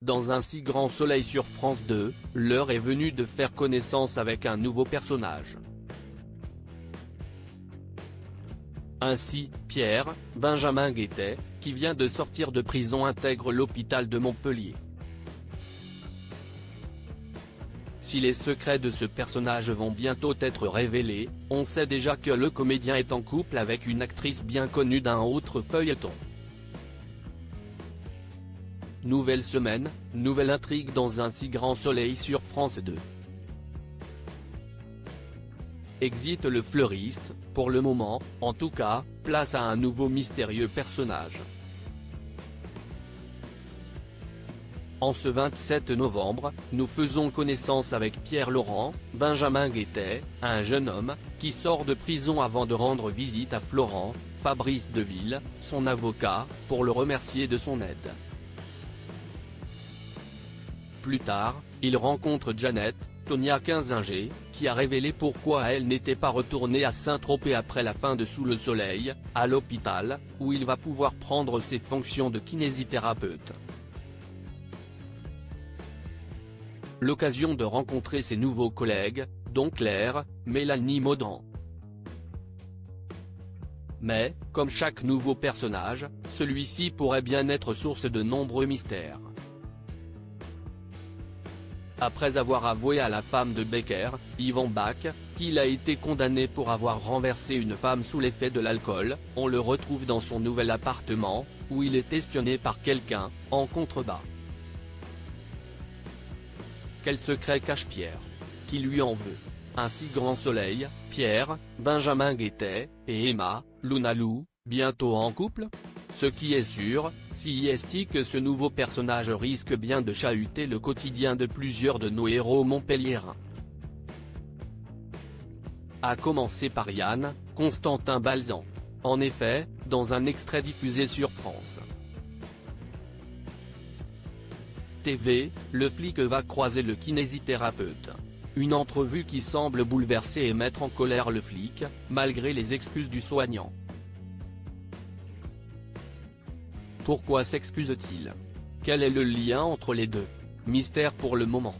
dans Un si grand soleil sur France 2, l'heure est venue de faire connaissance avec un nouveau personnage. Ainsi, Pierre, Benjamin Guettet, qui vient de sortir de prison intègre l'hôpital de Montpellier. Si les secrets de ce personnage vont bientôt être révélés, on sait déjà que le comédien est en couple avec une actrice bien connue d'un autre feuilleton. Nouvelle semaine, nouvelle intrigue dans Un si grand soleil sur France 2. Exit le fleuriste, pour le moment, en tout cas, place à un nouveau mystérieux personnage. En ce 27 novembre, nous faisons connaissance avec Pierre Laurent, Benjamin Guettet, un jeune homme, qui sort de prison avant de rendre visite à Florent, Fabrice Deville, son avocat, pour le remercier de son aide. Plus tard, il rencontre Jeannette, Tonia Kinzinger, qui a révélé pourquoi elle n'était pas retournée à Saint-Tropez après la fin de Sous le soleil, à l'hôpital, où il va pouvoir prendre ses fonctions de kinésithérapeute. L'occasion de rencontrer ses nouveaux collègues, dont Claire, Mélanie Maudran. Mais, comme chaque nouveau personnage, celui-ci pourrait bien être source de nombreux mystères. Après avoir avoué à la femme de Becker, Yvan Bach, qu'il a été condamné pour avoir renversé une femme sous l'effet de l'alcool, on le retrouve dans son nouvel appartement, où il est espionné par quelqu'un, en contrebas. Quel secret cache Pierre? Qui lui en veut? Un si grand soleil, Pierre, Benjamin Guettet, et Emma, Lunalou, bientôt en couple? Ce qui est sûr, c'est que ce nouveau personnage risque bien de chahuter le quotidien de plusieurs de nos héros montpelliérains. À commencer par Yann, Constantin Balzan. En effet, dans un extrait diffusé sur France TV, le flic va croiser le kinésithérapeute. Une entrevue qui semble bouleverser et mettre en colère le flic, malgré les excuses du soignant. Pourquoi s'excuse-t-il? Quel est le lien entre les deux? Mystère pour le moment.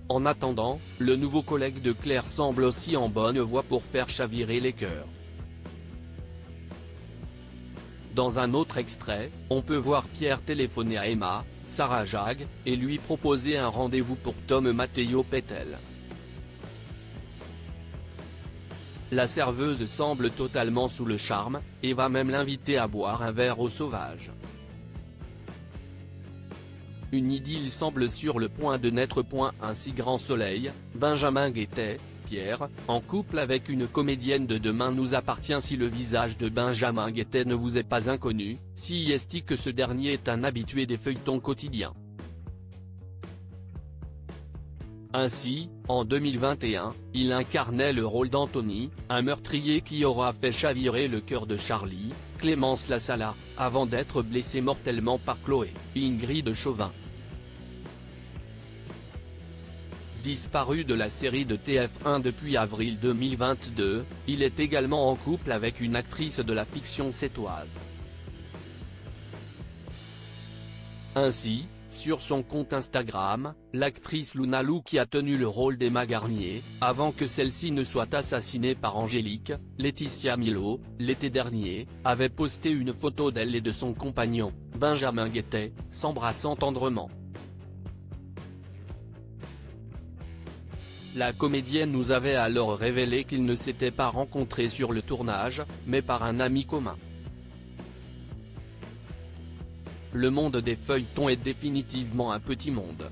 En attendant, le nouveau collègue de Claire semble aussi en bonne voie pour faire chavirer les cœurs. Dans un autre extrait, on peut voir Pierre téléphoner à Emma, Sarah Jag, et lui proposer un rendez-vous pour Tom Matteo Pettel. La serveuse semble totalement sous le charme, et va même l'inviter à boire un verre au sauvage. Une idylle semble sur le point de naître. Un si grand soleil, Benjamin Guettet, Pierre, en couple avec une comédienne de Demain nous appartient. Si le visage de Benjamin Guettet ne vous est pas inconnu, c'est que ce dernier est un habitué des feuilletons quotidiens. Ainsi, en 2021, il incarnait le rôle d'Anthony, un meurtrier qui aura fait chavirer le cœur de Charlie, Clémence Lassala, avant d'être blessé mortellement par Chloé, Ingrid Chauvin. Disparu de la série de TF1 depuis avril 2022, il est également en couple avec une actrice de la fiction sétoise. Ainsi, sur son compte Instagram, l'actrice Lunalou, qui a tenu le rôle d'Emma Garnier, avant que celle-ci ne soit assassinée par Angélique, Laetitia Milo, l'été dernier, avait posté une photo d'elle et de son compagnon, Benjamin Guettet, s'embrassant tendrement. La comédienne nous avait alors révélé qu'ils ne s'étaient pas rencontrés sur le tournage, mais par un ami commun. Le monde des feuilletons est définitivement un petit monde.